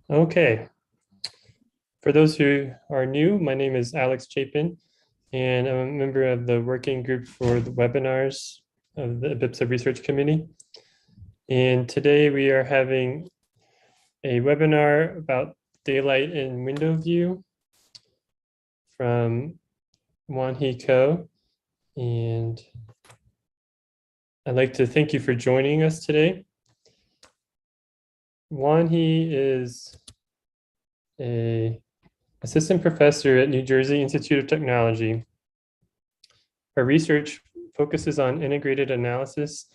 Okay, for those who are new, my name is Alex Chapin, and I'm a member of the working group for the webinars of the BIPSA Research Committee. And today we are having a webinar about daylight and window view from Wan-Hee Ko. And I'd like to thank you for joining us today. Wan-Hee is an assistant professor at New Jersey Institute of Technology. Her research focuses on integrated analysis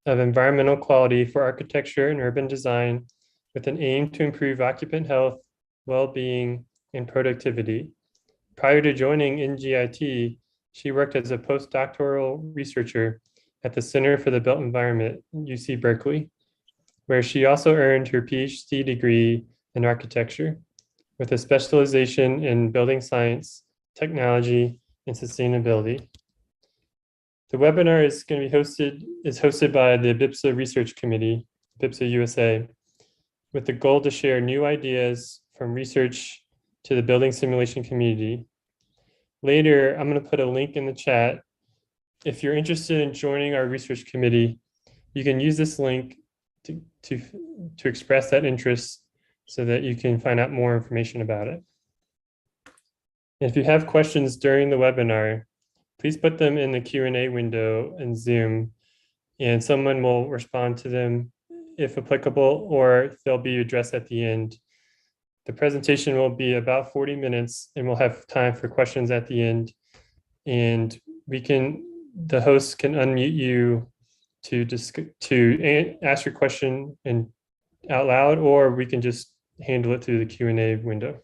of environmental quality for architecture and urban design with an aim to improve occupant health, well-being, and productivity. Prior to joining NGIT, she worked as a postdoctoral researcher at the Center for the Built Environment, UC Berkeley, where she also earned her PhD degree in architecture with a specialization in building science, technology, and sustainability. The webinar is hosted by the BIPSA Research Committee, BIPSA USA, with the goal to share new ideas from research to the building simulation community. Later, I'm going to put a link in the chat. If you're interested in joining our research committee, you can use this link to express that interest so that you can find out more information about it. If you have questions during the webinar, please put them in the Q&A window in Zoom, and someone will respond to them if applicable, or they'll be addressed at the end. The presentation will be about 40 minutes, and we'll have time for questions at the end. And the host can unmute you to ask your question out loud, or we can just handle it through the Q&A window.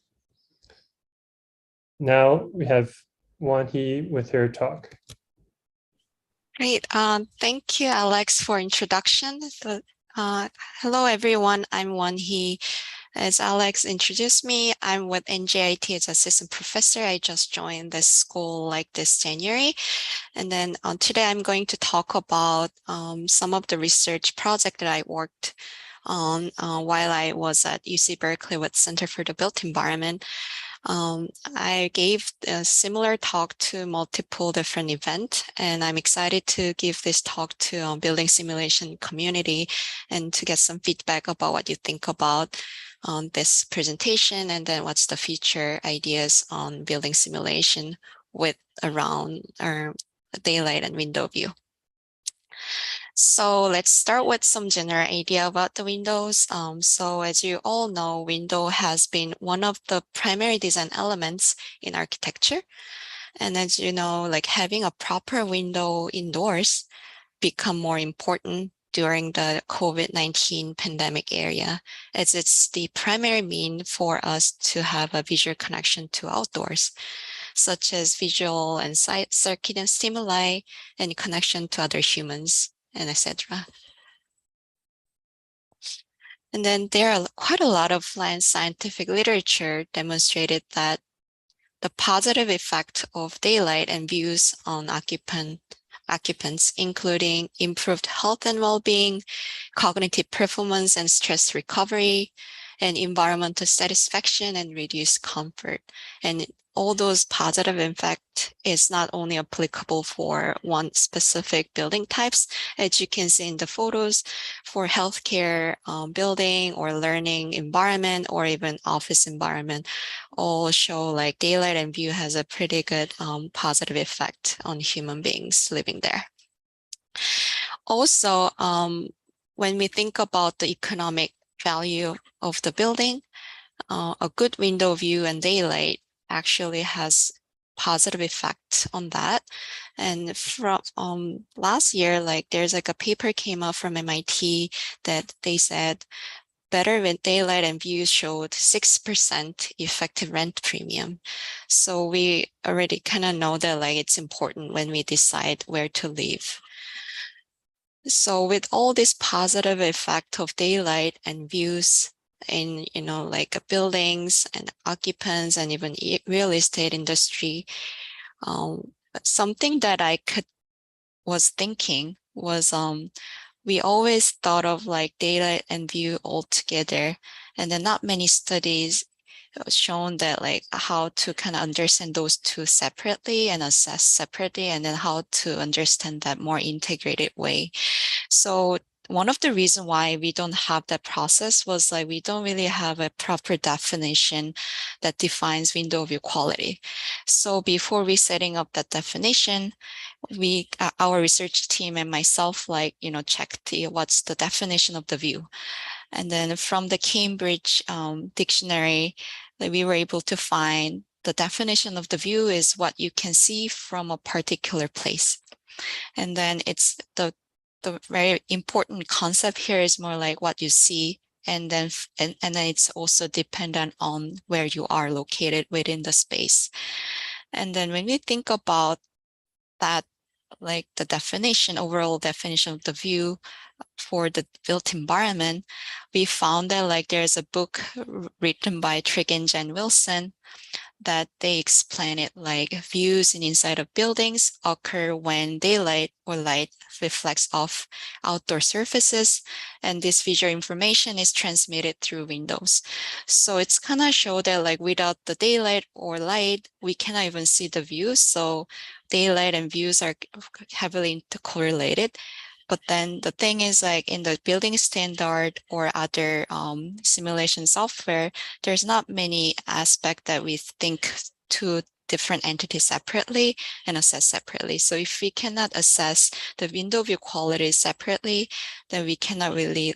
Now we have Wan-Hee with her talk. Great. Thank you, Alex, for introduction. Hello, everyone. I'm Wan-Hee. As Alex introduced me, I'm with NJIT as assistant professor. I just joined this school this January. And then today I'm going to talk about some of the research project that I worked on while I was at UC Berkeley with Center for the Built Environment. I gave a similar talk to multiple different events, and I'm excited to give this talk to building simulation community and to get some feedback about what you think about this presentation, and then what's the future ideas on building simulation with around daylight and window view. So let's start with some general idea about the windows. So as you all know, window has been one of the primary design elements in architecture. And as you know, having a proper window indoors become more important during the COVID-19 pandemic era, as it's the primary mean for us to have a visual connection to outdoors, such as visual and sight circuit and stimuli and connection to other humans, and etc. And then there are quite a lot of scientific literature demonstrated that the positive effect of daylight and views on occupants, including improved health and well-being, cognitive performance and stress recovery, and environmental satisfaction and reduced comfort. And all those positive effects is not only applicable for one specific building types, as you can see in the photos, for healthcare building or learning environment or even office environment, all show daylight and view has a pretty good positive effect on human beings living there. Also, when we think about the economic value of the building, a good window view and daylight actually has positive effect on that. And from last year, there's a paper came out from MIT that they said better with daylight and views showed 6% effective rent premium. So we already kind of know that it's important when we decide where to live. So with all this positive effect of daylight and views in buildings and occupants and even real estate industry, something that I was thinking was we always thought of daylight and view all together And then not many studies shown that like how to kind of understand those two separately and assess separately, and then how to understand that more integrated way. So one of the reasons why we don't have that process was like we don't really have a proper definition that defines window view quality. So before we setting up that definition, our research team and myself, like, checked what's the definition of the view. And then from the Cambridge dictionary, that we were able to find the definition of the view is what you can see from a particular place. And then it's the very important concept here is more like what you see. And then it's also dependent on where you are located within the space. And then when we think about that, like the definition, overall definition of the view for the built environment, we found that like there's a book written by Trigg and Jen Wilson that they explain it like views in inside of buildings occur when daylight or light reflects off outdoor surfaces, and this visual information is transmitted through windows. So it's kind of show that like without the daylight or light, we cannot even see the views. So daylight and views are heavily intercorrelated. But then the thing is like in the building standard or other simulation software, there's not many aspects that we think two different entities separately and assess separately. So if we cannot assess the window view quality separately, then we cannot really,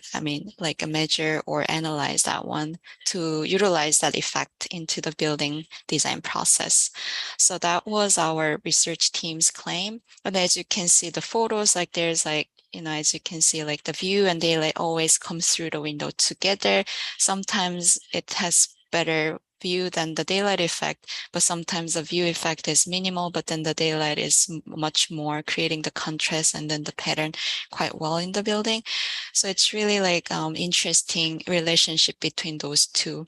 like measure or analyze that one to utilize that effect into the building design process. So that was our research team's claim. And as you can see the photos, like there's like, as you can see, like the view and daylight always comes through the window together. Sometimes it has better view than the daylight effect, but sometimes the view effect is minimal, but then the daylight is much more, creating the contrast and then the pattern quite well in the building. So it's really like interesting relationship between those two.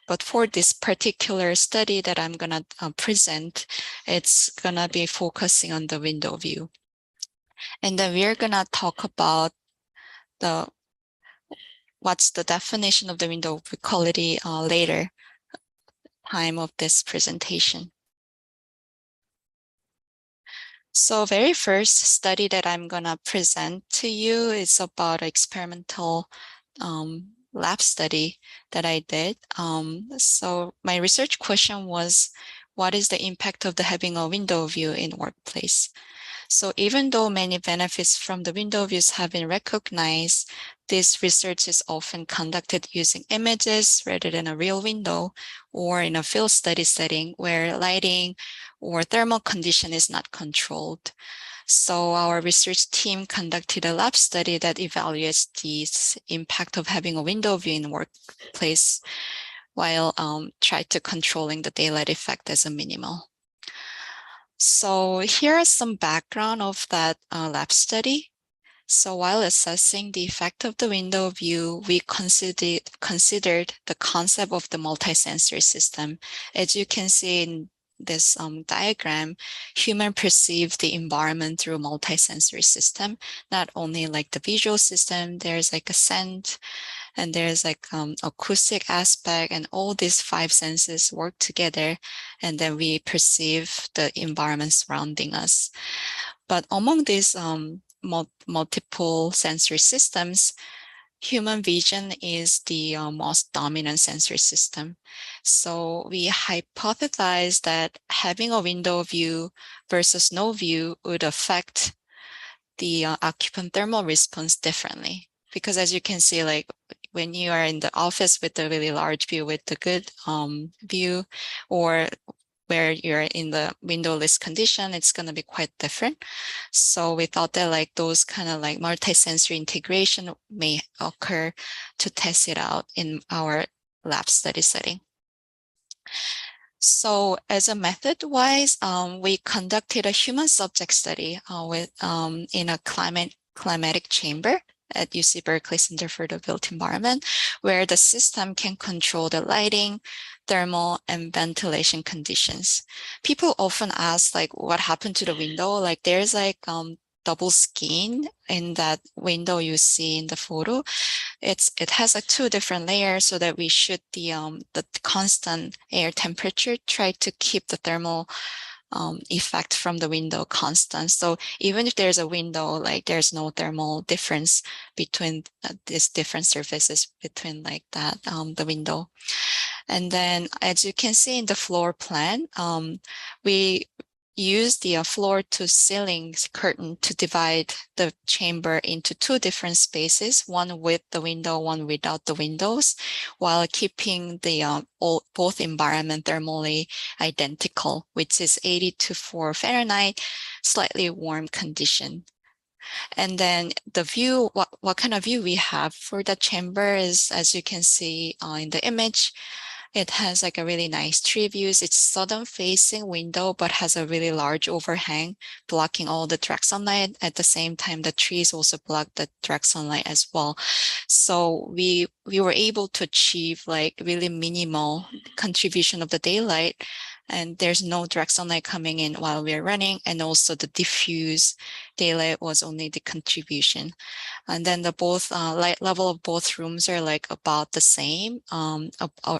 But for this particular study that I'm gonna present, it's gonna be focusing on the window view. And then we're gonna talk about what's the definition of the window quality later time of this presentation. So very first study that I'm gonna present to you is about an experimental lab study that I did. So my research question was, what is the impact of having a window view in workplace? So even though many benefits from the window views have been recognized, this research is often conducted using images rather than a real window, or in a field study setting where lighting or thermal condition is not controlled. So our research team conducted a lab study that evaluates the impact of having a window view in workplace while tried to controlling the daylight effect as a minimal. So here is some background of that lab study. So while assessing the effect of the window view, we considered the concept of the multi-sensory system. As you can see in this diagram, human perceive the environment through a multi-sensory system, not only like the visual system, there's like a scent, and there's like acoustic aspect, and all these five senses work together, and then we perceive the environment surrounding us. But among these multiple sensory systems, human vision is the most dominant sensory system. So we hypothesized that having a window view versus no view would affect the occupant thermal response differently. Because as you can see, like when you are in the office with a really large view, with the good view, or where you're in the windowless condition, it's going to be quite different. So we thought that like those kind of like multi-sensory integration may occur to test it out in our lab study setting. So as a method wise, we conducted a human subject study in a climatic chamber at UC Berkeley Center for the Built Environment, where the system can control the lighting, thermal, and ventilation conditions. People often ask like, what happened to the window? Like there's like double skin in that window you see in the photo. It has like 2 different layers so that we shoot the constant air temperature, try to keep the thermal effect from the window constant. So even if there's a window, like there's no thermal difference between these different surfaces between like that, the window. And then as you can see in the floor plan, we use the floor to ceiling curtain to divide the chamber into 2 different spaces, one with the window, one without the windows, while keeping the both environment thermally identical, which is 82 Fahrenheit, slightly warm condition. And then the view, what kind of view we have for the chamber is, as you can see in the image, it has like a really nice tree views. It's southern facing window, but has a really large overhang blocking all the direct sunlight. At the same time, the trees also block the direct sunlight as well. So we were able to achieve like really minimal contribution of the daylight, and there's no direct sunlight coming in while we're running. And also the diffuse daylight was only the contribution. And then the both light level of both rooms are like about the same,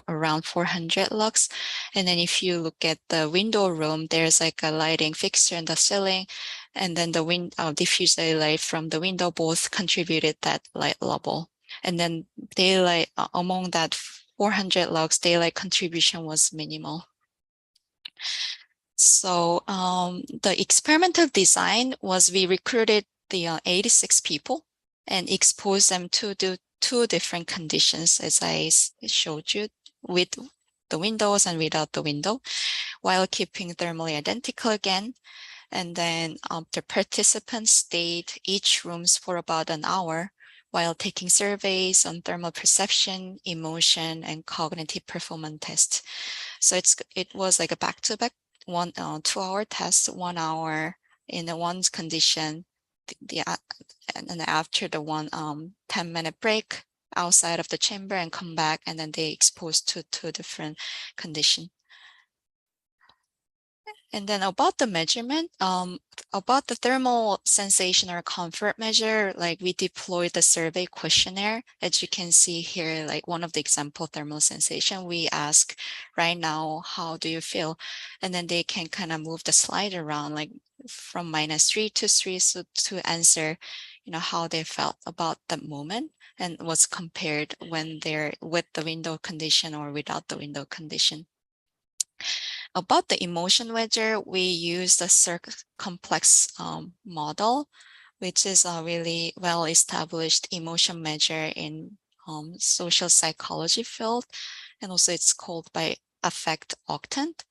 around 400 lux. And then if you look at the window room, there's like a lighting fixture in the ceiling, and then the diffuse daylight from the window both contributed that light level. And then daylight among that 400 lux, daylight contribution was minimal. So the experimental design was we recruited the 86 people and exposed them to the 2 different conditions, as I showed you, with the windows and without the window, while keeping thermally identical again. And then the participants stayed each rooms for about an hour while taking surveys on thermal perception, emotion, and cognitive performance tests. So it was like a back-to-back 2-hour test, 1 hour in the one condition, and then after the 10-minute break outside of the chamber and come back, and then they exposed to 2 different conditions. And then about the measurement, about the thermal sensation or comfort measure, like we deployed the survey questionnaire. As you can see here, like one of the example thermal sensation, we ask right now, how do you feel? And then they can kind of move the slide around like from -3 to 3, so to answer, how they felt about the moment and what's compared when they're with the window condition or without the window condition. About the emotion measure, we use the complex model, which is a really well-established emotion measure in social psychology field, and also it's called by affect octant.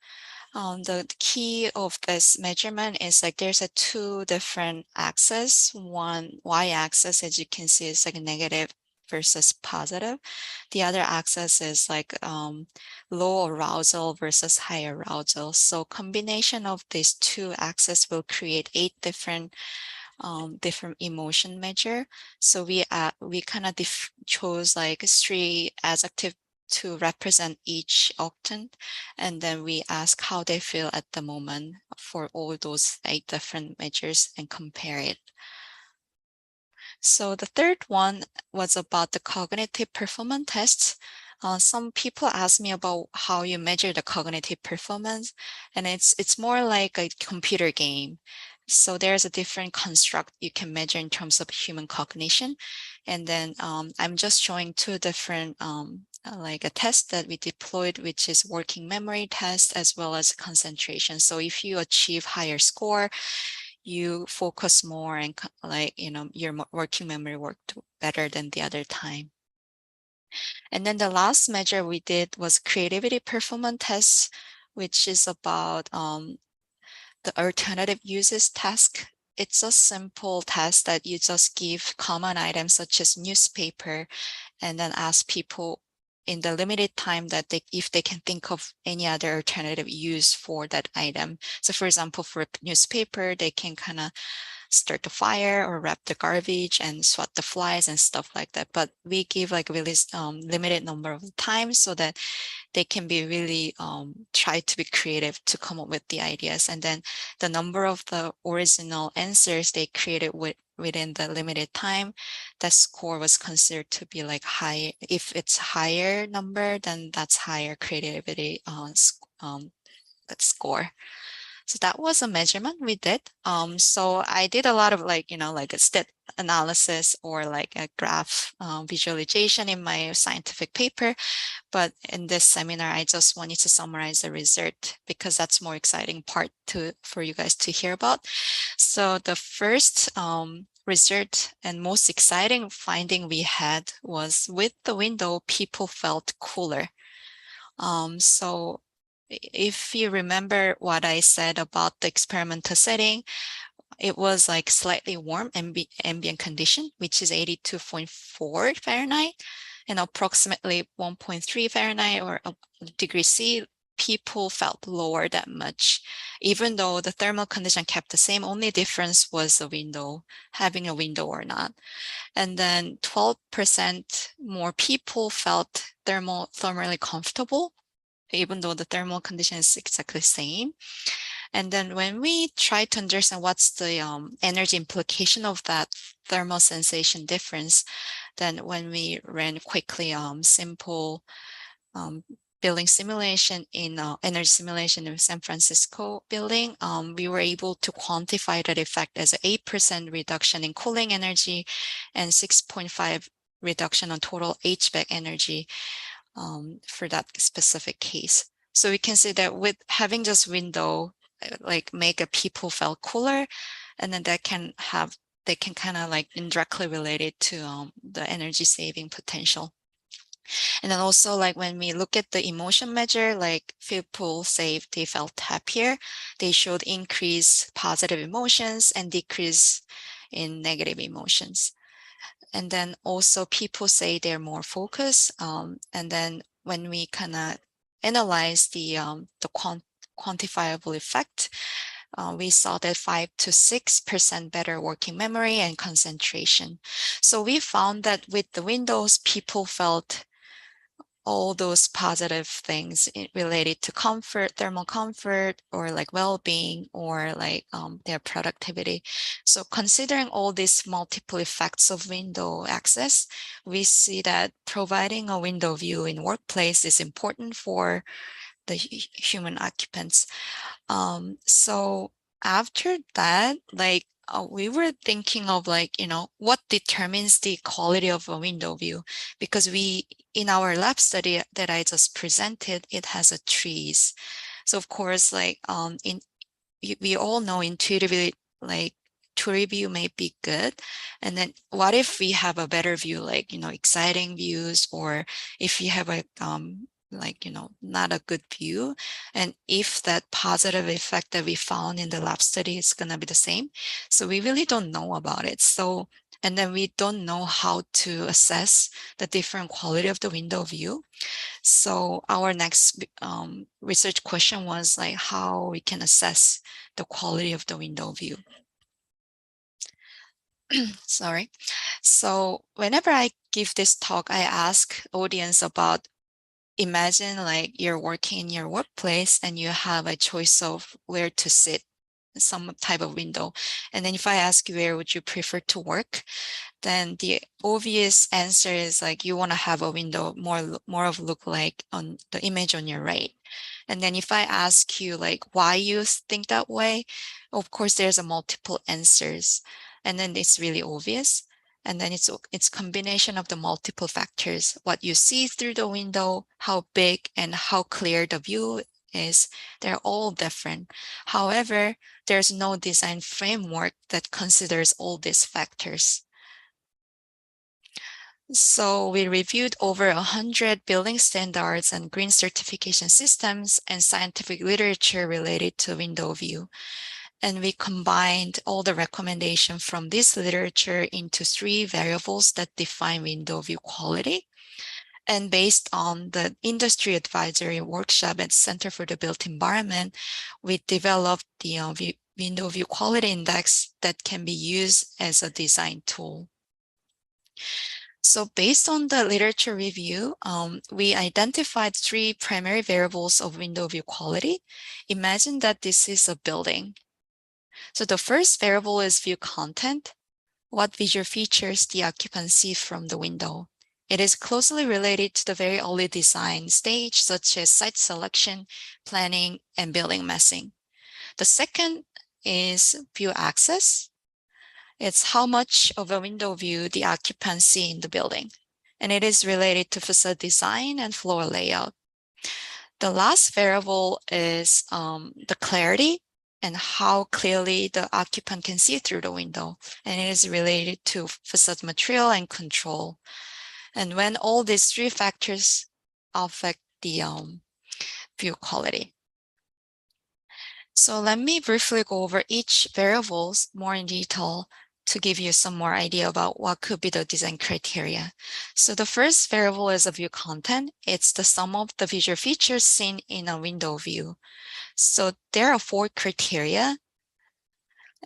The key of this measurement is like there's 2 different axes. One y-axis, as you can see, is like negative versus positive. The other axis is like low arousal versus high arousal. So combination of these 2 axes will create 8 different emotion measure. So we kind of chose like 3 adjective to represent each octant, and then we ask how they feel at the moment for all those 8 different measures and compare it. So the third one was about the cognitive performance tests. Some people ask me about how you measure the cognitive performance, and it's more like a computer game. So there's a different construct you can measure in terms of human cognition. And then I'm just showing 2 different like a test that we deployed, which is working memory test as well as concentration. So if you achieve higher score, you focus more and like, your working memory worked better than the other time. And then the last measure we did was creativity performance test, which is about the alternative uses task. It's a simple task that you just give common items such as newspaper and then ask people in the limited time that if they can think of any other alternative use for that item. So for example, for a newspaper, they can kind of start the fire or wrap the garbage and swat the flies and stuff like that. But we give like really limited number of times so that they can be really try to be creative to come up with the ideas. And then the number of the original answers they created within the limited time, that score was considered to be like high. If it's higher number, then that's higher creativity that score. So that was a measurement we did. So I did a lot of like, like a stat analysis or like a graph visualization in my scientific paper. But in this seminar, I just wanted to summarize the result because that's more exciting part for you guys to hear about. So the first result and most exciting finding we had was with the window, people felt cooler. So if you remember what I said about the experimental setting, it was like slightly warm ambient condition, which is 82.4 Fahrenheit and approximately 1.3 Fahrenheit or a degree C. People felt lower that much, even though the thermal condition kept the same. Only difference was the window, having a window or not. And then 12% more people felt thermally comfortable, even though the thermal condition is exactly the same. And then when we try to understand what's the energy implication of that thermal sensation difference, then when we ran quickly simple building simulation in energy simulation in San Francisco building, we were able to quantify that effect as an 8% reduction in cooling energy and 6.5 reduction on total HVAC energy for that specific case. So we can see that with having this window, like make a people feel cooler, and then they can kind of like indirectly related to the energy saving potential. And then also like when we look at the emotion measure, like people say they felt happier, they showed increased positive emotions and decrease in negative emotions. And then also people say they're more focused. And then when we kind of analyze the quantifiable effect, we saw that 5 to 6% better working memory and concentration. So we found that with the windows, people felt all those positive things related to comfort, thermal comfort, or like well-being, or like their productivity. So considering all these multiple effects of window access, we see that providing a window view in workplace is important for the human occupants. So after that, like we were thinking of like, what determines the quality of a window view? Because in our lab study that I just presented, it has a trees. So of course, like we all know intuitively, like tree view may be good. And then what if we have a better view, like, exciting views, or if you have a like, not a good view, and if that positive effect that we found in the lab study is going to be the same. So we really don't know about it. So, and then we don't know how to assess the different quality of the window view. So our next research question was like how we can assess the quality of the window view. Sorry. So whenever I give this talk, I ask audience about, imagine like you're working in your workplace and you have a choice of where to sit, some type of window. And then if I ask you where would you prefer to work, then the obvious answer is like you want to have a window more of look like on the image on your right. And then if I ask you like why you think that way, of course there's a multiple answers, and then it's really obvious. And then it's combination of the multiple factors, what you see through the window, how big and how clear the view is. They're all different. However, there's no design framework that considers all these factors. So we reviewed over 100 building standards and green certification systems and scientific literature related to window view. And we combined all the recommendations from this literature into 3 variables that define window view quality. And based on the industry advisory workshop at Center for the Built Environment, we developed the window view quality index that can be used as a design tool. So based on the literature review, we identified 3 primary variables of window view quality. Imagine that this is a building. So the first variable is view content, what visual features the occupant sees from the window. It is closely related to the very early design stage, such as site selection, planning, and building massing. The second is view access. It's how much of a window view the occupants see in the building, and it is related to facade design and floor layout. The last variable is the clarity and how clearly the occupant can see through the window, and it is related to facade material and control. And when all these 3 factors affect the view quality. So let me briefly go over each variables more in detail to give you some more idea about what could be the design criteria. So the first variable is a view content. It's the sum of the visual features seen in a window view. So there are 4 criteria.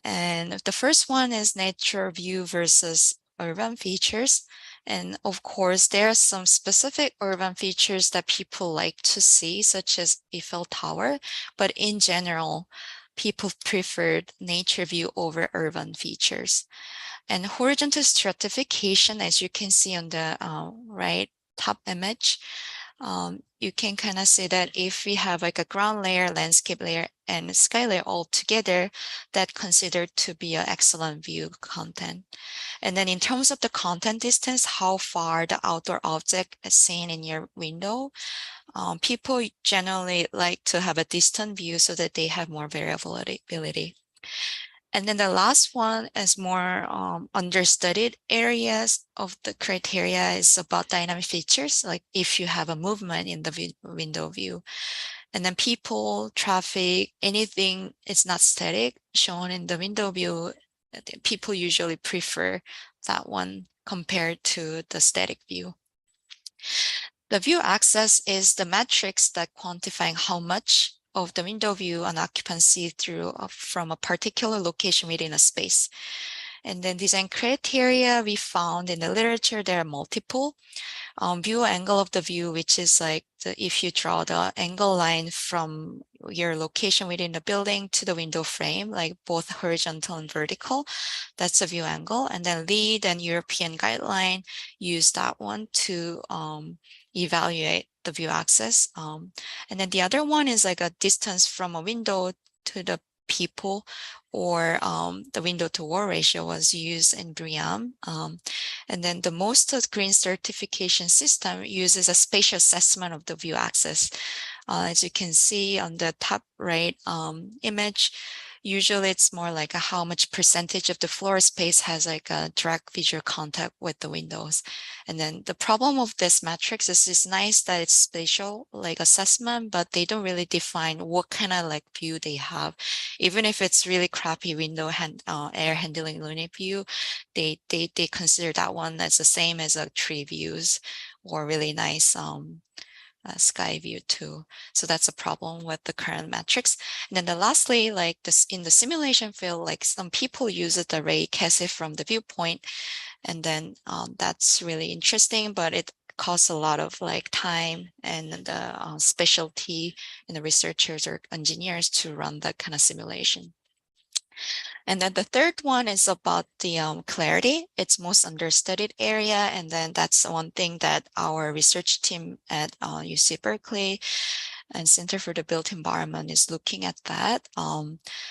And the first one is nature view versus urban features. And of course, there are some specific urban features that people like to see, such as Eiffel Tower. But in general, people preferred nature view over urban features. And horizontal stratification, as you can see on the right top image, you can kind of see that if we have like a ground layer, landscape layer, and sky layer all together, that considered to be an excellent view content. And then in terms of the content distance, how far the outdoor object is seen in your window, people generally like to have a distant view so that they have more variability. And then the last one is more understudied areas of the criteria is about dynamic features, like if you have a movement in the window view. And then people, traffic, anything is not static shown in the window view, people usually prefer that one compared to the static view. The view access is the metrics that quantifying how much of the window view an occupant sees through from a particular location within a space. And then design criteria we found in the literature, there are multiple. View angle of the view, which is like if you draw the angle line from your location within the building to the window frame, like both horizontal and vertical, that's a view angle. And then LEED and European guideline use that one to evaluate the view access. And then the other one is like a distance from a window to the people, or the window to wall ratio was used in BREEAM. And then the most green certification system uses a spatial assessment of the view access. As you can see on the top right image, usually it's more like how much percentage of the floor space has like a direct visual contact with the windows. And then the problem of this matrix is it's nice that it's spatial like assessment, but they don't really define what kind of like view they have. Even if it's really crappy window air handling unit view, they consider that one as the same as a tree views or really nice sky view too. So that's a problem with the current metrics. And then the lastly, like this in the simulation field, like some people use the ray cache from the viewpoint, and then that's really interesting, but it costs a lot of like time and the specialty in the researchers or engineers to run that kind of simulation. And then the third one is about the clarity. It's most understudied area. And then that's one thing that our research team at UC Berkeley and Center for the Built Environment is looking at that.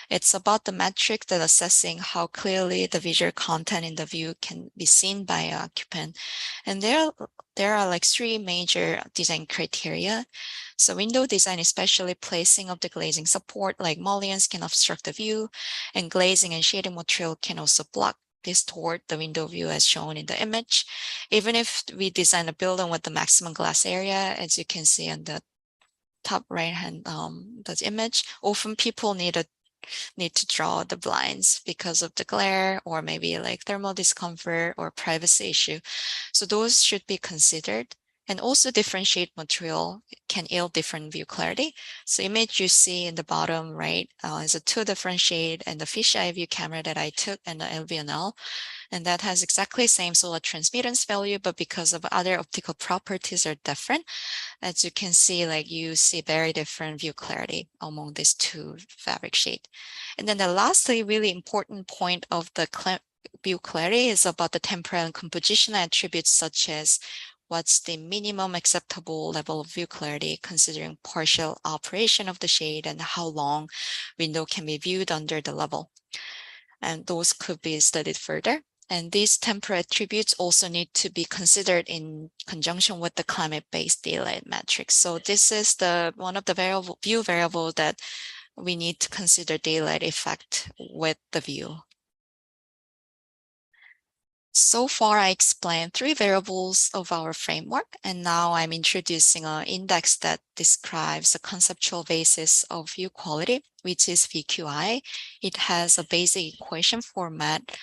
It's about the metric that assessing how clearly the visual content in the view can be seen by an occupant. And there are like 3 major design criteria. So window design, especially placing of the glazing support, like mullions can obstruct the view, and glazing and shading material can also block, distort the window view as shown in the image. Even if we design a building with the maximum glass area, as you can see on the top right hand that image, often people need to draw the blinds because of the glare or maybe like thermal discomfort or privacy issue. So those should be considered. And also differentiate material can yield different view clarity. So image you see in the bottom right is a 2 different shade and the fisheye view camera that I took and the LVNL. And that has exactly the same solar transmittance value, but because of other optical properties are different, as you can see, like you see very different view clarity among these 2 fabric shade. And then the lastly, really important point of the view clarity is about the temporal and composition attributes, such as what's the minimum acceptable level of view clarity considering partial operation of the shade and how long window can be viewed under the level. And those could be studied further. And these temporal attributes also need to be considered in conjunction with the climate-based daylight metrics. So this is one of the view variable that we need to consider daylight effect with the view. So far, I explained 3 variables of our framework, and now I'm introducing an index that describes the conceptual basis of view quality, which is VQI. It has a basic equation format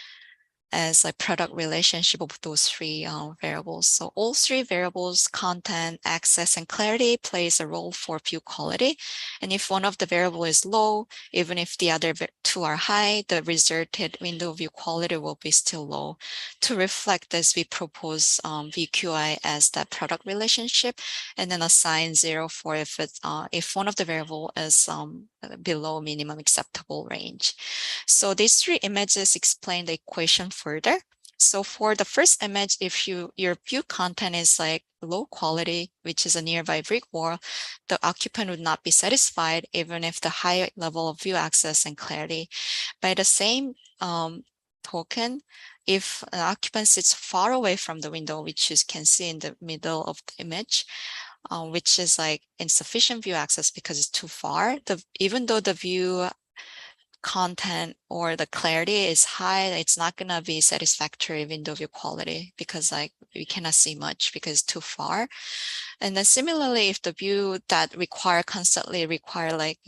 as a product relationship of those 3 variables. So all 3 variables, content, access, and clarity, plays a role for view quality. And if one of the variable is low, even if the other 2 are high, the resulted window view quality will be still low. To reflect this, we propose VQI as that product relationship, and then assign 0 for if one of the variable is below minimum acceptable range. So these 3 images explain the equation further. So for the first image, if your view content is like low quality, which is a nearby brick wall, the occupant would not be satisfied even if the high level of view access and clarity. By the same token, if an occupant sits far away from the window, which you can see in the middle of the image, which is like insufficient view access because it's too far, even though the view content or the clarity is high, it's not going to be satisfactory window view quality because like we cannot see much because it's too far. And then similarly, if the view that constantly require like,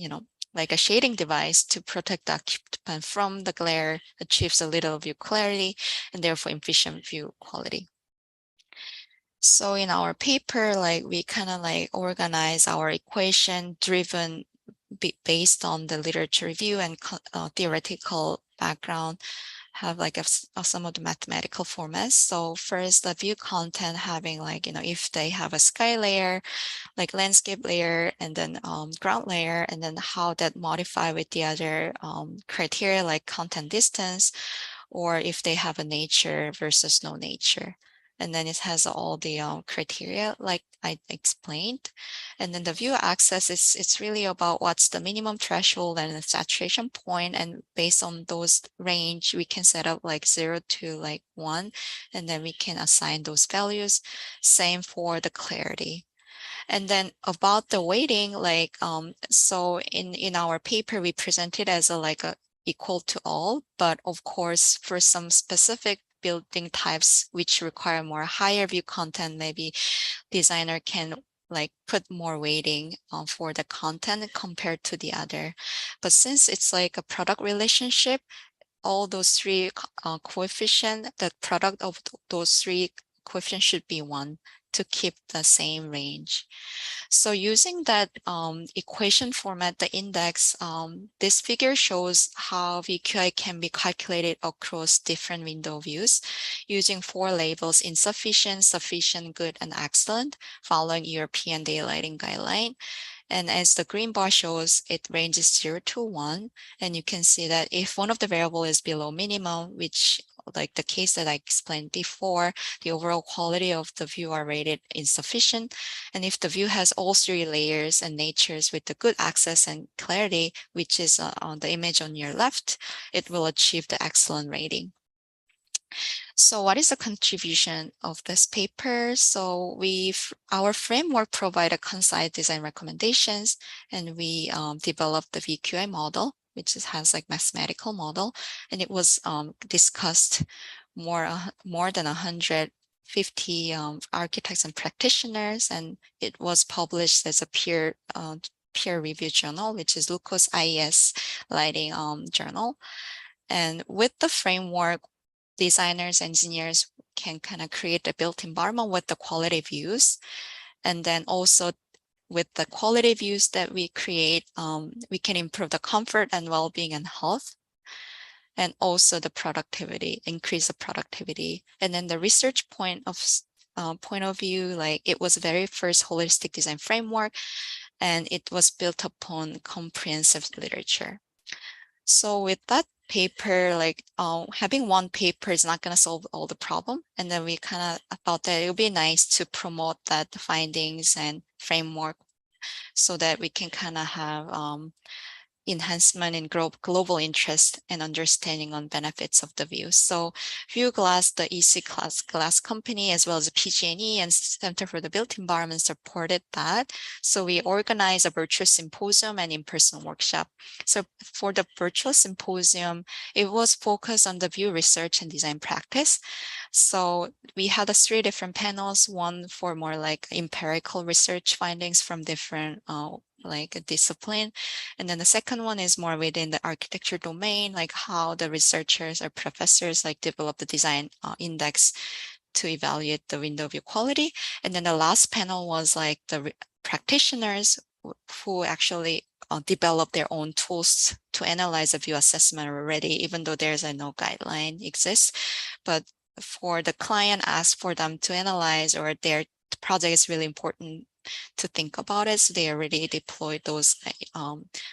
like a shading device to protect the occupant from the glare achieves a little view clarity and therefore efficient view quality. So in our paper, like we kind of like organize our equation driven based on the literature review and theoretical background, have like some of the mathematical formats. So first, the view content having like, if they have a sky layer, like landscape layer, and then ground layer, and then how that modify with the other criteria like content distance, or if they have a nature versus no nature. And then it has all the criteria like I explained. And then the view access it's really about what's the minimum threshold and the saturation point. And based on those range, we can set up like 0 to like 1, and then we can assign those values. Same for the clarity. And then about the weighting, like so in our paper we presented as a equal to all, but of course for some specific building types which require more higher view content, maybe designer can like put more weighting for the content compared to the other. But since it's like a product relationship, all those 3 coefficient, the product of those 3 coefficients should be 1 to keep the same range. So using that equation format, the index, this figure shows how VQI can be calculated across different window views using 4 labels: insufficient, sufficient, good, and excellent, following European daylighting guideline. And as the green bar shows, it ranges 0 to 1. And you can see that if one of the variable is below minimum, which like the case that I explained before, the overall quality of the view are rated insufficient. And if the view has all 3 layers and natures with the good access and clarity, which is on the image on your left, it will achieve the excellent rating. So what is the contribution of this paper? So our framework provided concise design recommendations, and we developed the VQI model, which has like mathematical model, and it was discussed more than 150 architects and practitioners, and it was published as a peer review journal, which is Lucas IES Lighting Journal. And with the framework, designers, engineers can kind of create a built environment with the quality views. And then also with the quality views that we create, we can improve the comfort and well-being and health, and also the productivity, increase the productivity. And then the research point of view, like it was very first holistic design framework, and it was built upon comprehensive literature. So with that paper, like having one paper is not going to solve all the problem. And then we kind of thought that it would be nice to promote that findings and framework so that we can kind of have enhancement in global interest and understanding on benefits of the view. So View Glass, the EC Glass company, as well as the PG&E and Center for the Built Environment supported that. So we organized a virtual symposium and in-person workshop. So for the virtual symposium, it was focused on the view research and design practice. So we had 3 different panels, one for more like empirical research findings from different like a discipline. And then the second one is more within the architecture domain, like how the researchers or professors like develop the design index to evaluate the window view quality. And then the last panel was like the practitioners who actually develop their own tools to analyze a view assessment already, even though there's no guideline exists. But for the client asked for them to analyze, or their project is really important to think about it, so they already deployed those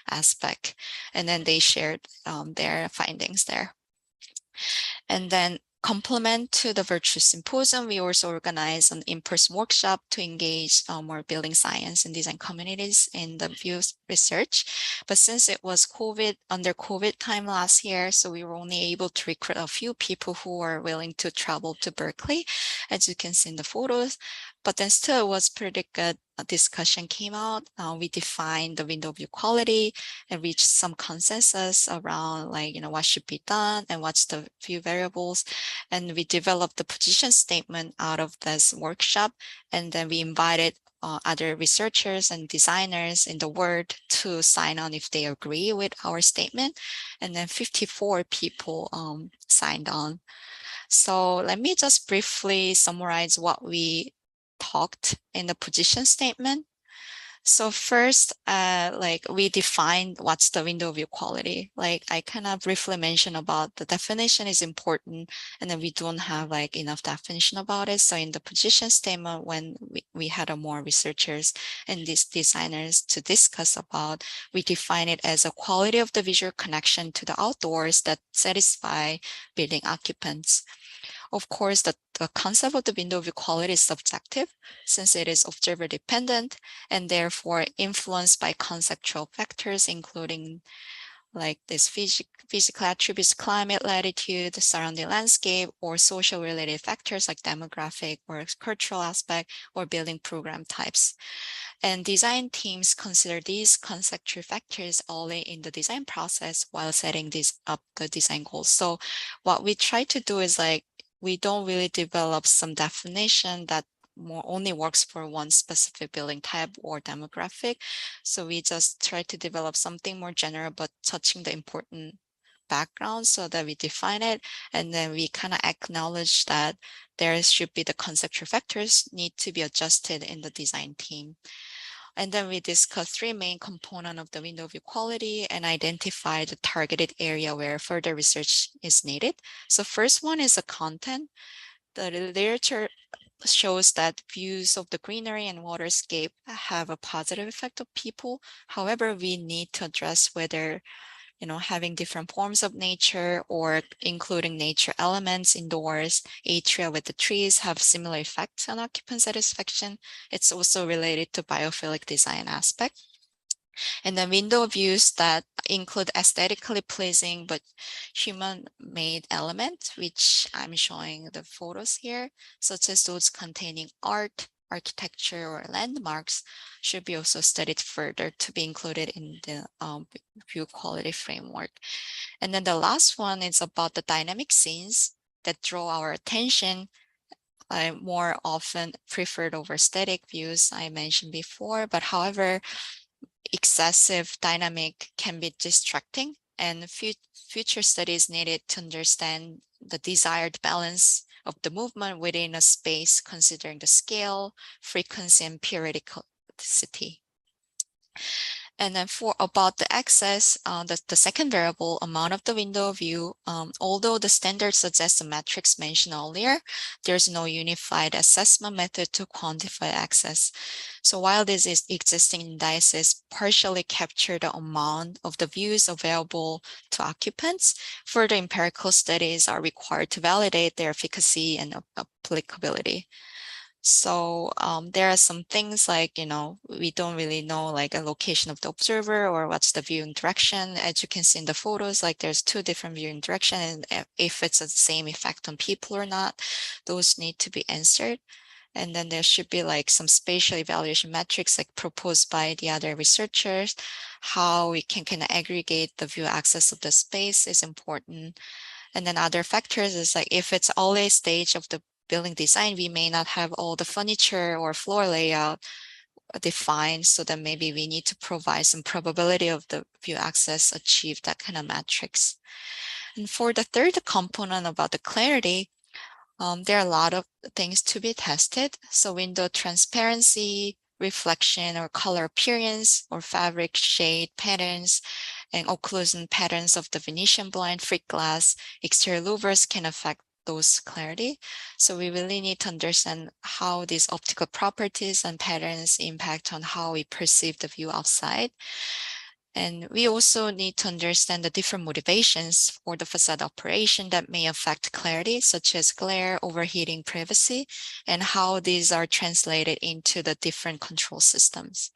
aspects, and then they shared their findings there. And then complement to the virtual symposium, we also organized an in-person workshop to engage more building science and design communities in the view research. But since it was under COVID time last year, so we were only able to recruit a few people who were willing to travel to Berkeley, as you can see in the photos. But then still it was pretty good. A discussion came out. We defined the window view quality and reached some consensus around like, what should be done and what's the view variables. And we developed the position statement out of this workshop. And then we invited other researchers and designers in the world to sign on if they agree with our statement. And then 54 people signed on. So let me just briefly summarize what we talked in the position statement. So first, like we defined what's the window view quality. Like I kind of briefly mentioned about the definition is important, and then we don't have like enough definition about it. So in the position statement, when we had more researchers and these designers to discuss about, we define it as a quality of the visual connection to the outdoors that satisfy building occupants. Of course, the concept of the window view quality is subjective since it is observer dependent and therefore influenced by conceptual factors, including like this physical attributes, climate, latitude, the surrounding landscape, or social related factors like demographic or cultural aspect or building program types. And design teams consider these conceptual factors only in the design process while setting the design goals. So what we try to do is like, we don't really develop some definition that only works for one specific building type or demographic. So we just try to develop something more general, but touching the important background so that we define it. And then we kind of acknowledge that there should be the conceptual factors need to be adjusted in the design team. And then we discuss 3 main components of the window view quality and identify the targeted area where further research is needed. So first one is the content. The literature shows that views of the greenery and waterscape have a positive effect on people. However, we need to address whether having different forms of nature or including nature elements indoors, atria with the trees have similar effects on occupant satisfaction. It's also related to biophilic design aspect. And then window views that include aesthetically pleasing but human-made elements, which I'm showing the photos here, such as those containing art, architecture, or landmarks, should be also studied further to be included in the view quality framework. And then the last one is about the dynamic scenes that draw our attention. I more often preferred over static views I mentioned before, but however, excessive dynamic can be distracting, and future studies needed to understand the desired balance of the movement within a space, considering the scale, frequency, and periodicity. And then for about the axis, the second variable, amount of the window of view, although the standard suggests the metrics mentioned earlier, there's no unified assessment method to quantify access. So while this is existing indices partially capture the amount of the views available to occupants, further empirical studies are required to validate their efficacy and applicability. So there are some things like, we don't really know like a location of the observer or what's the viewing direction. As you can see in the photos, like there's two different viewing direction, and if it's the same effect on people or not, those need to be answered. And then there should be like some spatial evaluation metrics like proposed by the other researchers. How we can kind of aggregate the view access of the space is important. And then other factors is like if it's early stage of the building design, we may not have all the furniture or floor layout defined. So then maybe we need to provide some probability of the view access achieve that kind of metrics. And for the third component about the clarity, there are a lot of things to be tested. So window transparency, reflection or color appearance, or fabric shade patterns, and occlusion patterns of the Venetian blind, freak glass, exterior louvers can affect those clarity. So we really need to understand how these optical properties and patterns impact on how we perceive the view outside. And we also need to understand the different motivations for the facade operation that may affect clarity, such as glare, overheating, privacy, and how these are translated into the different control systems.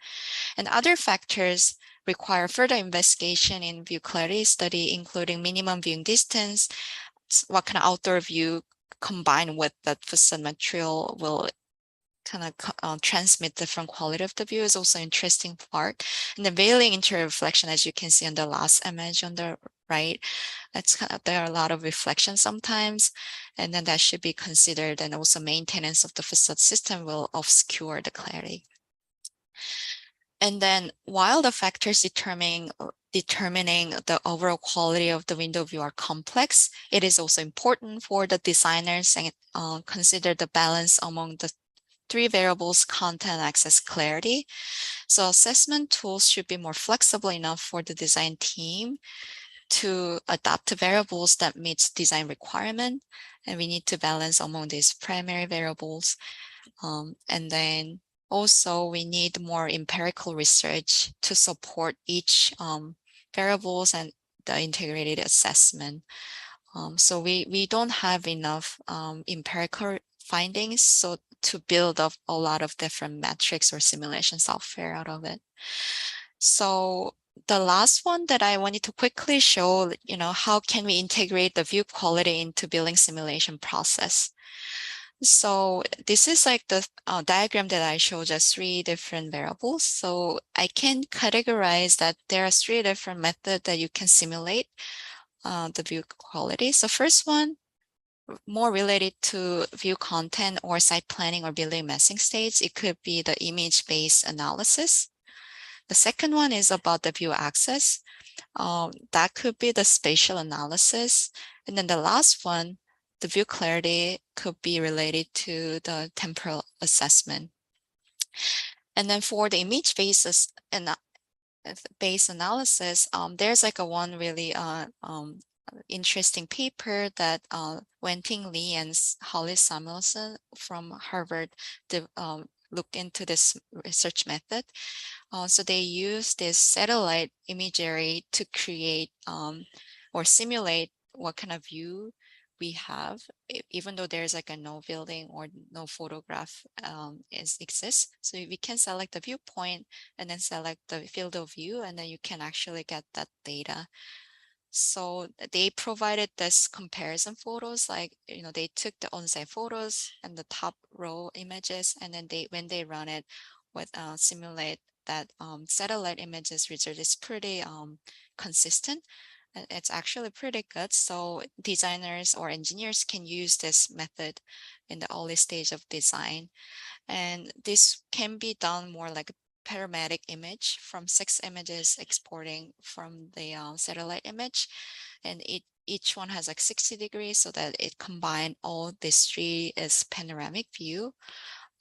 And other factors require further investigation in view clarity study, including minimum viewing distance, what kind of outdoor view combined with the facade material will kind of transmit different quality of the view is also interesting part. And the veiling interior reflection, as you can see on the last image on the right, that's there are a lot of reflections sometimes, and then that should be considered. And also maintenance of the facade system will obscure the clarity. And then while the factors determining the overall quality of the window view are complex, it is also important for the designers and consider the balance among the three variables: content, access, clarity. So assessment tools should be more flexible enough for the design team to adapt to variables that meets design requirement. And we need to balance among these primary variables. And then also we need more empirical research to support each variables and the integrated assessment. So we don't have enough empirical findings so to build up a lot of different metrics or simulation software out of it. So the last one that I wanted to quickly show, how can we integrate the view quality into building simulation process? So this is like the diagram that I showed, just three different variables. So I can categorize that there are three different methods that you can simulate the view quality. So first one, more related to view content or site planning or building massing stage, it could be the image-based analysis. The second one is about the view access. That could be the spatial analysis. And then the last one, the view clarity, could be related to the temporal assessment. And then for the image-based analysis, there's like a one really interesting paper that Wenting Lee and Holly Samuelson from Harvard looked into this research method. So they use this satellite imagery to create or simulate what kind of view we have, even though there's like a no building or no photograph exists. So we can select the viewpoint and then select the field of view, and then you can actually get that data. So they provided this comparison photos, like, they took the on-site photos and the top row images, and then when they run it with simulate that satellite images result is pretty consistent. And it's actually pretty good. So designers or engineers can use this method in the early stage of design. And this can be done more like parametric image from 6 images exporting from the satellite image, and each one has like 60 degrees, so that it combined all these 3 as panoramic view.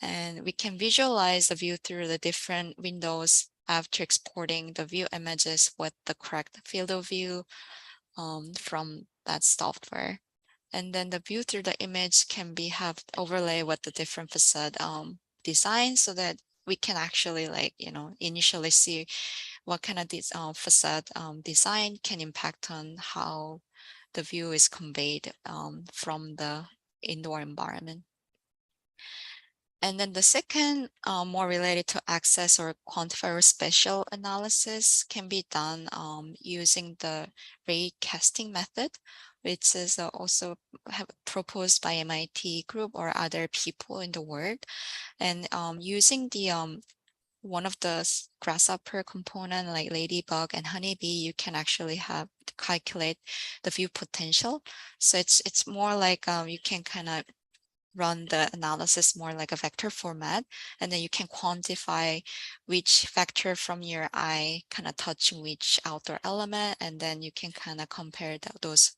And we can visualize the view through the different windows after exporting the view images with the correct field of view from that software. And then the view through the image can be have overlay with the different facade design, so that we can actually initially see what kind of this facade design can impact on how the view is conveyed from the indoor environment. And then the second, more related to access or quantifier spatial analysis, can be done using the ray casting method, which is also proposed by MIT group or other people in the world. And using the one of the grasshopper component like ladybug and honeybee, you can actually have to calculate the view potential. So it's more like you can kind of run the analysis more like a vector format, and then you can quantify which vector from your eye kind of touching which outdoor element, and then you can kind of compare those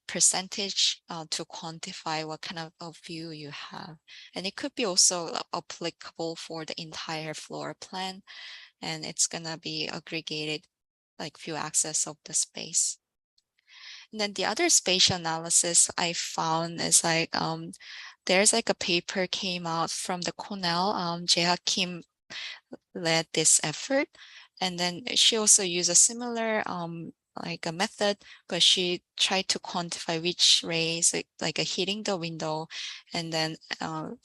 percentage to quantify what kind of view you have. And it could be also applicable for the entire floor plan, and it's gonna be aggregated like view access of the space. And then the other spatial analysis I found is like there's like a paper came out from the Cornell. Jeha Kim led this effort, and then she also used a similar like a method, but she tried to quantify which rays like hitting the window, and then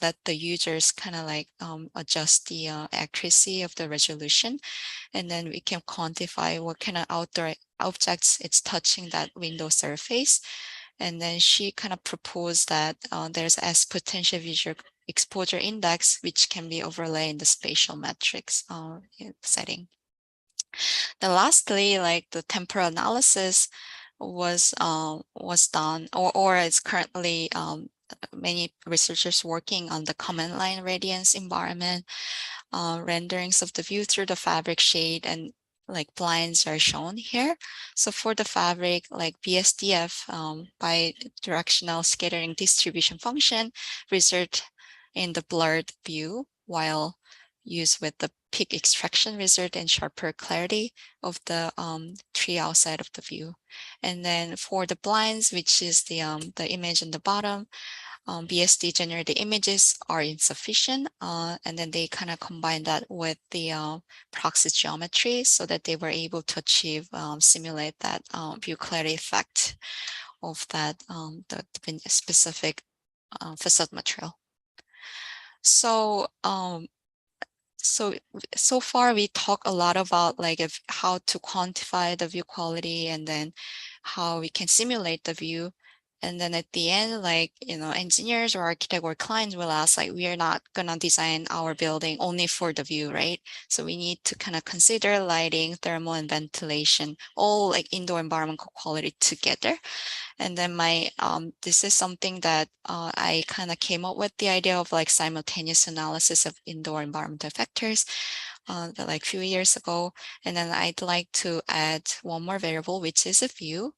let the users kind of like adjust the accuracy of the resolution, and then we can quantify what kind of outdoor objects it's touching that window surface. And then she kind of proposed that there's S potential visual exposure index, which can be overlaid in the spatial metrics setting. Then lastly, like the temporal analysis was done, or is currently many researchers working on the command line radiance environment. Renderings of the view through the fabric shade and like blinds are shown here. So for the fabric, like BSDF, bidirectional scattering distribution function, result in the blurred view, while used with the peak extraction result and sharper clarity of the tree outside of the view. And then for the blinds, which is the image on the bottom, BSD generated images are insufficient, and then they kind of combine that with the proxy geometry so that they were able to achieve simulate that view clarity effect of that the specific facade material. So so far we talk a lot about like how to quantify the view quality, and then how we can simulate the view. And then at the end, like, engineers or architect or clients will ask, like, we are not gonna design our building only for the view, right? So we need to kind of consider lighting, thermal, and ventilation, all like indoor environmental quality together. And then this is something that I kind of came up with the idea of like simultaneous analysis of indoor environmental factors like a few years ago. And then I'd like to add one more variable, which is a view.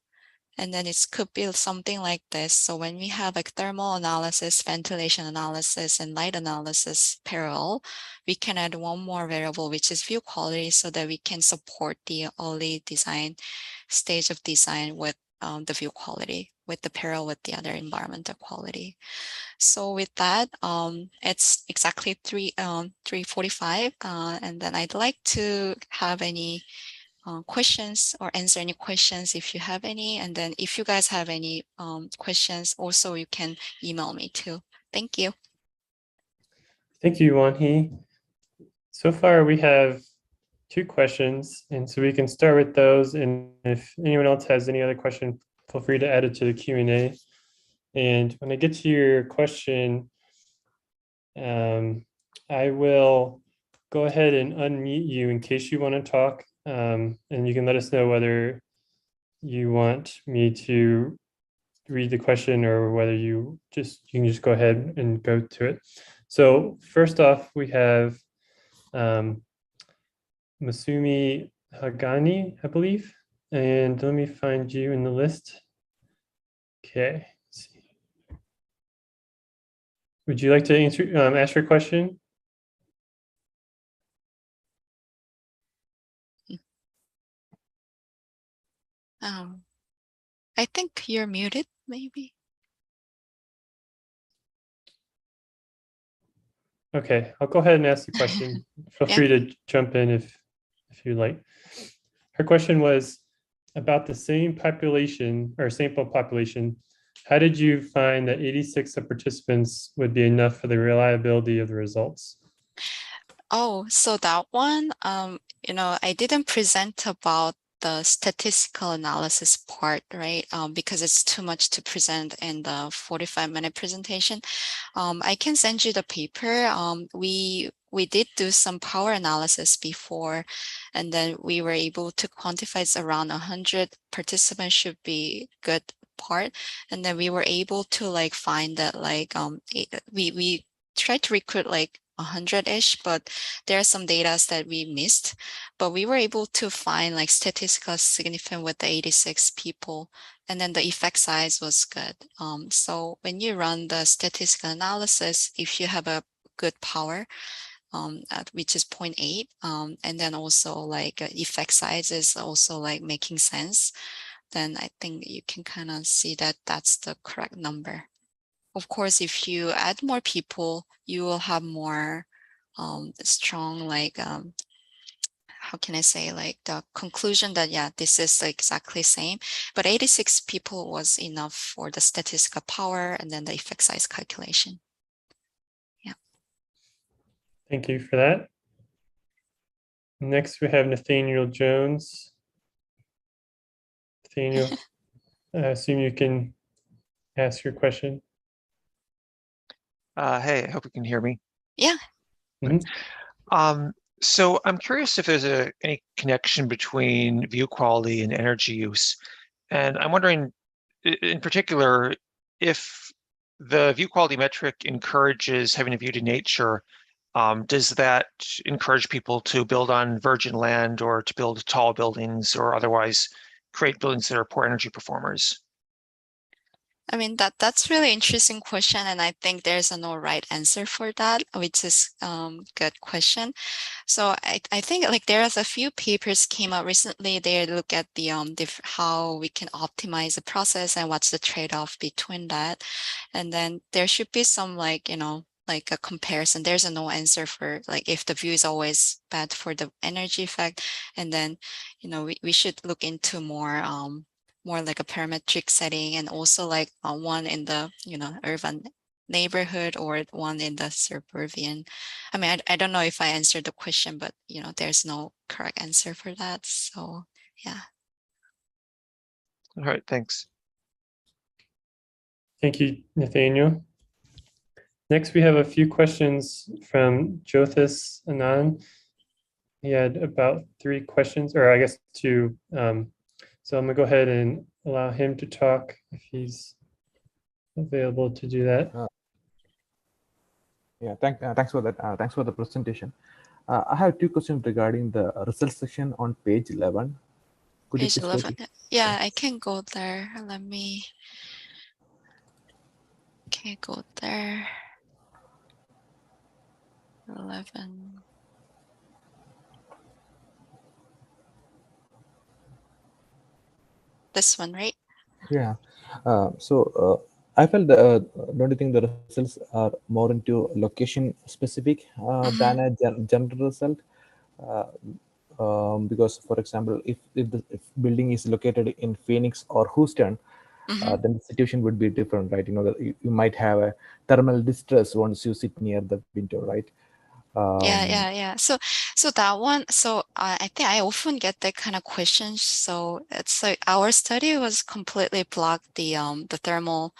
And then it could be something like this. So when we have like thermal analysis, ventilation analysis, and light analysis parallel, we can add one more variable, which is view quality, so that we can support the early design stage of design with the view quality, with the parallel with the other environmental quality. So with that, it's exactly 3:45, and then I'd like to have any questions or answer any questions if you have any. And then if you guys have any questions, also you can email me too. Thank you. Thank you, Won-hee. So far, we have 2 questions, and so we can start with those. And if anyone else has any other question, feel free to add it to the Q&A. And when I get to your question, I will go ahead and unmute you in case you want to talk. And you can let us know whether you want me to read the question or whether you can just go ahead and go to it. So first off, we have Masumi Hagani, I believe. And let me find you in the list. Okay. Let's see. Would you like to ask your question? I think you're muted, maybe. Okay, I'll go ahead and ask the question. Feel Yeah. free to jump in if you like. Her question was about the same population or sample population. How did you find that 86 of participants would be enough for the reliability of the results? Oh, so that one, I didn't present about the statistical analysis part, right? Because it's too much to present in the 45-minute presentation. I can send you the paper. We did do some power analysis before, and then we were able to quantify it's around 100 participants should be good part. And then we were able to like find that like we tried to recruit like 100-ish, but there are some data that we missed, but we were able to find like statistical significant with the 86 people, and then the effect size was good. So when you run the statistical analysis, if you have a good power, which is 0.8, and then also like effect size is also like making sense, then I think you can kind of see that that's the correct number. Of course, if you add more people, you will have more strong, like, how can I say, like the conclusion that, yeah, this is exactly same. But 86 people was enough for the statistical power and then the effect size calculation. Yeah. Thank you for that. Next, we have Nathaniel Jones. Nathaniel, I assume you can ask your question. Hey, I hope you can hear me. Yeah. Mhm. So I'm curious if there's any connection between view quality and energy use. And I'm wondering, in particular, if the view quality metric encourages having a view to nature, does that encourage people to build on virgin land or to build tall buildings or otherwise create buildings that are poor energy performers? I mean, that's really interesting question, and I think there's no right answer for that, which is good question. So I think like there's a few papers came out recently. They look at the how we can optimize the process and what's the trade-off between that. And then there should be some like, like a comparison. There's no answer for like if the view is always bad for the energy effect. And then, we should look into more like a parametric setting, and also like one in the, urban neighborhood or one in the suburban. I mean, I don't know if I answered the question, but there's no correct answer for that. So yeah. All right, thanks. Thank you, Nathaniel. Next, we have a few questions from Jothis Anand. He had about 3 questions, or I guess 2. So I'm gonna go ahead and allow him to talk if he's available to do that. Yeah, thanks for that. Thanks for the presentation. I have 2 questions regarding the results section on page 11. Could you Page please go 11. to? Yeah, I can go there. Let me. Okay, go there. 11. This one, right? Yeah. I felt don't you think the results are more into location specific than a general result? Uh, because, for example, if building is located in Phoenix or Houston, then the situation would be different, right? That you might have a thermal distress once you sit near the window, right? Yeah. So that one, so I think I often get that kind of questions. So it's like our study was completely blocked the thermal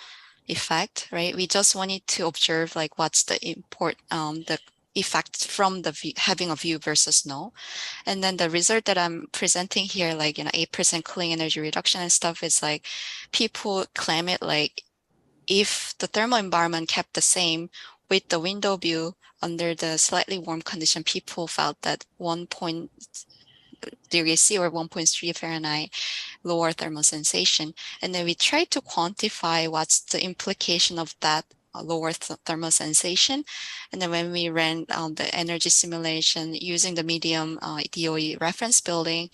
effect, right? We just wanted to observe like what's the the effect from the view, having a view versus no. And then the result that I'm presenting here, like 8% cooling energy reduction and stuff, is like people claim it like if the thermal environment kept the same, with the window view under the slightly warm condition, people felt that 1 degrees C or 1.3 Fahrenheit lower thermal sensation. And then we tried to quantify what's the implication of that lower thermal sensation. And then when we ran the energy simulation using the medium DOE reference building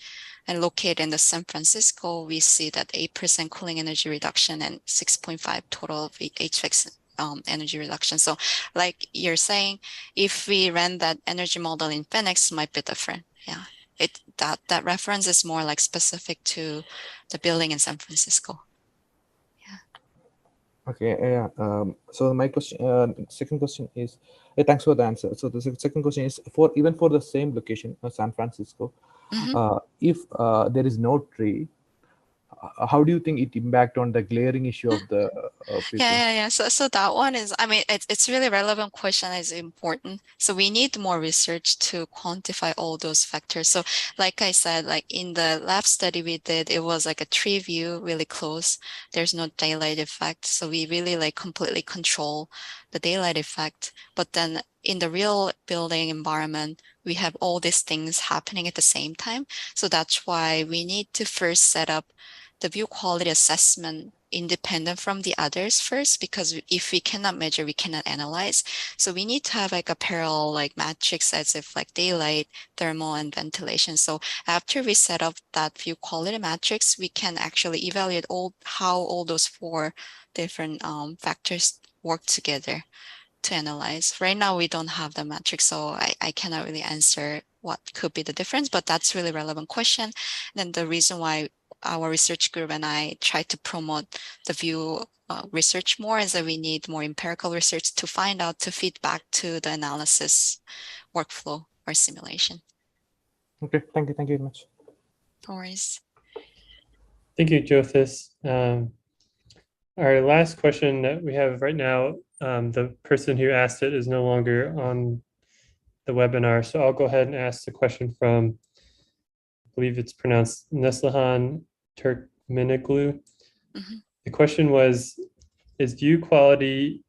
and located in the San Francisco, we see that 8% cooling energy reduction and 6.5 total of HVAC energy reduction. So like you're saying, if we ran that energy model in Phoenix, might be different. Yeah. That reference is more like specific to the building in San Francisco. Okay, yeah. So my question, second question is, thanks for the answer. So the second question is, for even for the same location, San Francisco, if there is no tree, how do you think it impact on the glaring issue of the people? Yeah. So that one is, I mean, it's really relevant question. It's important. So we need more research to quantify all those factors. So like I said, like in the lab study we did, it was like a tree view really close. There's no daylight effect. So we really like completely control the daylight effect. But then in the real building environment, we have all these things happening at the same time. So that's why we need to first set up the view quality assessment independent from the others first, because if we cannot measure, we cannot analyze. So we need to have like a parallel like matrix as if like daylight, thermal, and ventilation. So after we set up that view quality matrix, we can actually evaluate how all those four different factors work together to analyze. Right now, we don't have the matrix, so I cannot really answer what could be the difference, but that's really relevant question. Then the reason why our research group and I try to promote the view research more is that we need more empirical research to find out, to feed back to the analysis workflow or simulation. Okay, thank you very much. No worries. Thank you, Jothis. Our last question that we have right now, the person who asked it is no longer on the webinar. So I'll go ahead and ask the question from, I believe it's pronounced Neslihan Turkmenoglu. The question was, is view quality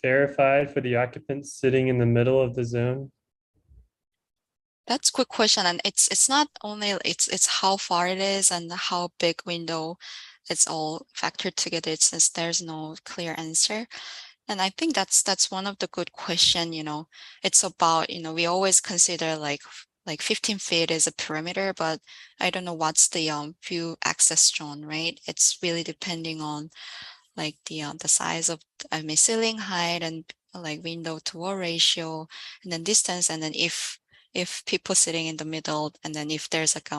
verified for the occupants sitting in the middle of the zone? That's a quick question, and it's not only it's how far it is and how big window. It's all factored together since there's no clear answer. And I think that's one of the good question, it's about, we always consider like 15 feet is a perimeter, but I don't know what's the view access zone, right? It's really depending on like the size of ceiling height and like window to wall ratio, and then distance, and then if people sitting in the middle, and then if there's like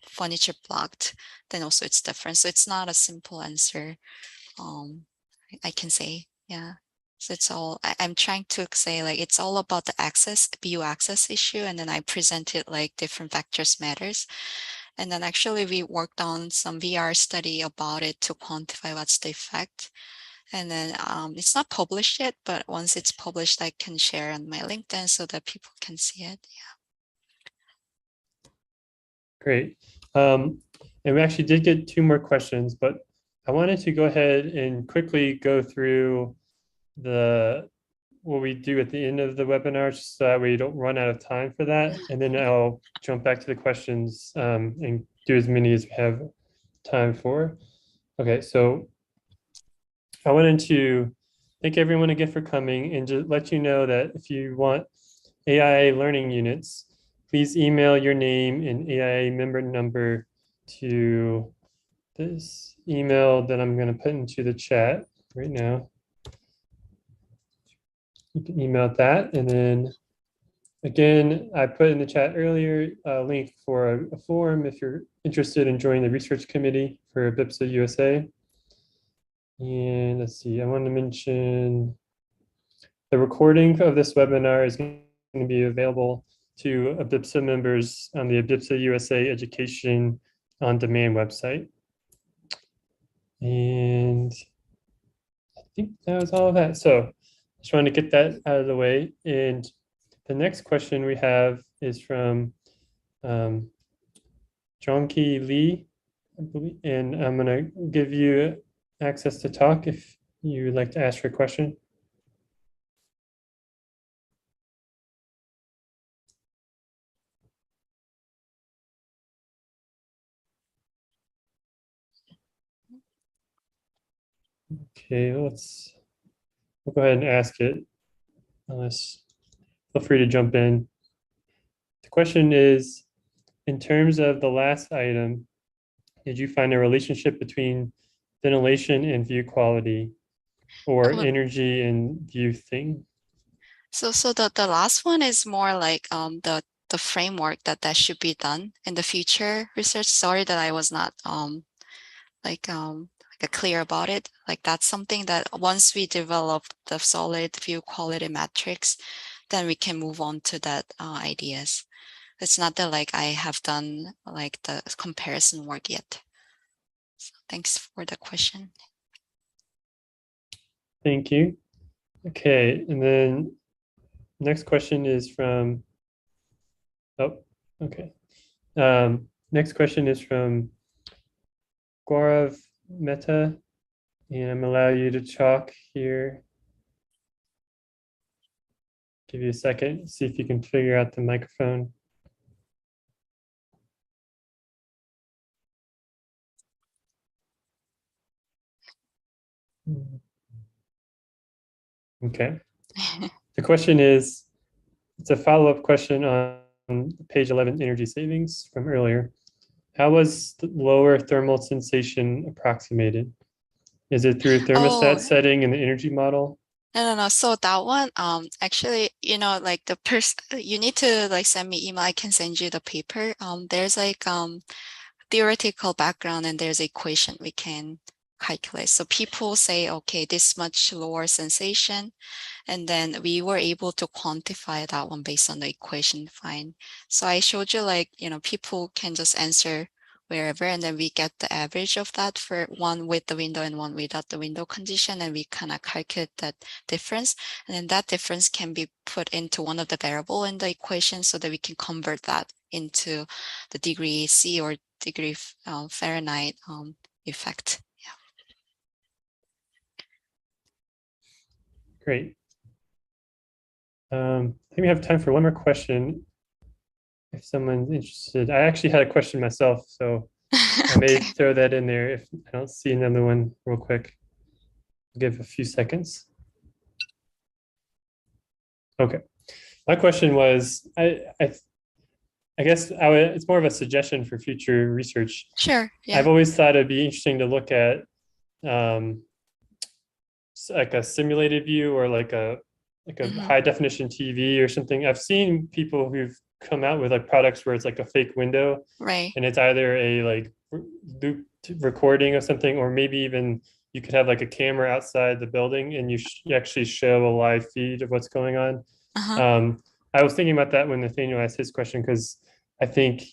furniture blocked, then also it's different. So it's not a simple answer. I can say, yeah. So it's all, I'm trying to say like, it's all about the view access issue. And then I presented like different factors matters. And then actually we worked on some VR study about it to quantify what's the effect. And then it's not published yet, but once it's published, I can share on my LinkedIn so that people can see it. Yeah. Great. And we actually did get 2 more questions, but I wanted to go ahead and quickly go through what we do at the end of the webinar, just so that we don't run out of time for that. And then I'll jump back to the questions and do as many as we have time for. Okay, so I wanted to thank everyone again for coming and just let you know that if you want AIA learning units, please email your name and AIA member number to this email that I'm going to put into the chat right now. You can email that, and then again, I put in the chat earlier a link for a forum if you're interested in joining the research committee for BIPSA USA. And let's see, I want to mention the recording of this webinar is going to be available to BIPSA members on the BIPSA USA Education on Demand website. And I think that was all of that. So just wanted to get that out of the way. And the next question we have is from Jongki Lee, I believe, and I'm going to give you access to talk if you would like to ask your question. Okay, we'll go ahead and ask it. Unless, feel free to jump in. The question is, in terms of the last item, did you find a relationship between ventilation and view quality, or Oh. energy and view thing? So the last one is more like the framework that should be done in the future research. Sorry that I was not like clear about it. Like that's something that once we develop the solid view quality metrics, then we can move on to that ideas. It's not that like I have done like the comparison work yet. So thanks for the question. Thank you. Okay, and then next question is from, oh, okay. Next question is from Gaurav Mehta, and I'm allow you to talk here. Give you a second, see if you can figure out the microphone. Okay. The question is, it's a follow-up question on page 11, energy savings from earlier. How was the lower thermal sensation approximated? Is it through a thermostat Oh. setting in the energy model? No. So that one, actually, you know, like the person, you need to like send me email. I can send you the paper. There's like theoretical background and there's equation we can calculate. So people say, okay, this much lower sensation, and then we were able to quantify that one based on the equation. Fine. So I showed you like, you know, people can just answer wherever, and then we get the average of that for one with the window and one without the window condition, and we kind of calculate that difference, and then that difference can be put into one of the variable in the equation so that we can convert that into the degree C or degree Fahrenheit effect. Yeah. Great. I think we have time for one more question. If someone's interested, I actually had a question myself, so I may Okay. throw that in there if I don't see another one real quick. I'll give a few seconds. Okay. My question was, I guess it's more of a suggestion for future research. Sure. Yeah. I've always thought it'd be interesting to look at like a simulated view or like a high definition TV or something. I've seen people who've come out with like products where it's like a fake window, Right. and it's either a like loop recording of something, or maybe even you could have like a camera outside the building and you actually show a live feed of what's going on. I was thinking about that when Nathaniel asked his question, because I think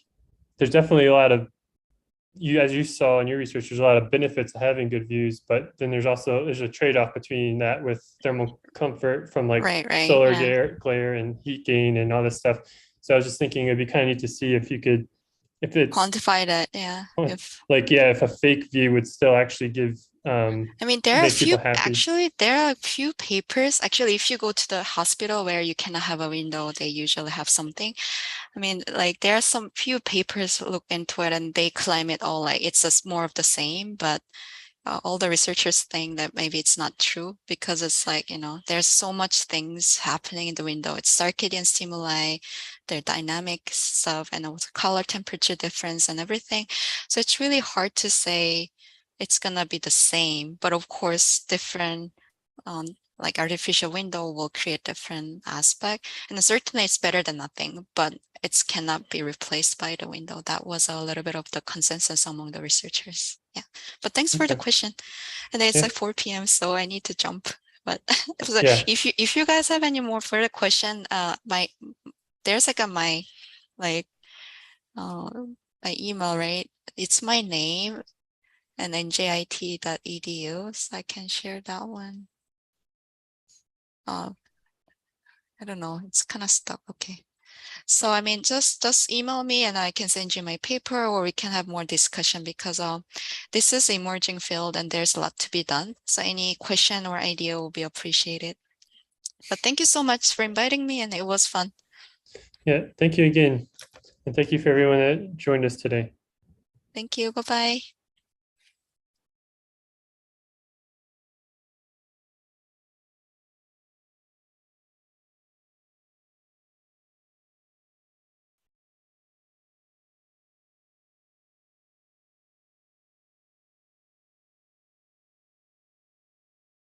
there's definitely a lot of, as you saw in your research, there's a lot of benefits of having good views, but then there's a trade-off between that with thermal comfort from like Right. solar Yeah. glare and heat gain and all this stuff. So I was just thinking it'd be kind of neat to see if you could, if it's Quantify that. Yeah. If like, yeah, if a fake view would still actually give I mean, there are a make people few, happy. actually, there are a few papers. Actually, if you go to the hospital where you cannot have a window, they usually have something. I mean, like there are some few papers look into it and they claim it all like it's just more of the same, but all the researchers think that maybe it's not true because it's like, you know, there's so much things happening in the window. It's circadian stimuli, their dynamic stuff, and also color temperature difference and everything. So it's really hard to say it's gonna be the same, but of course, different like artificial window will create different aspect. And certainly it's better than nothing, but it cannot be replaced by the window. That was a little bit of the consensus among the researchers. Yeah. But thanks for the Okay. question. And it's Yeah. like 4 p.m. so I need to jump. But Yeah. if you guys have any more further question, there's like my email, right? It's my name and then njit.edu, so I can share that one. I don't know, it's kind of stuck. Okay. So I mean, just email me and I can send you my paper, or we can have more discussion, because this is an emerging field and there's a lot to be done. So any question or idea will be appreciated. But thank you so much for inviting me, and it was fun. Yeah. Thank you again. And thank you for everyone that joined us today. Thank you. Bye-bye.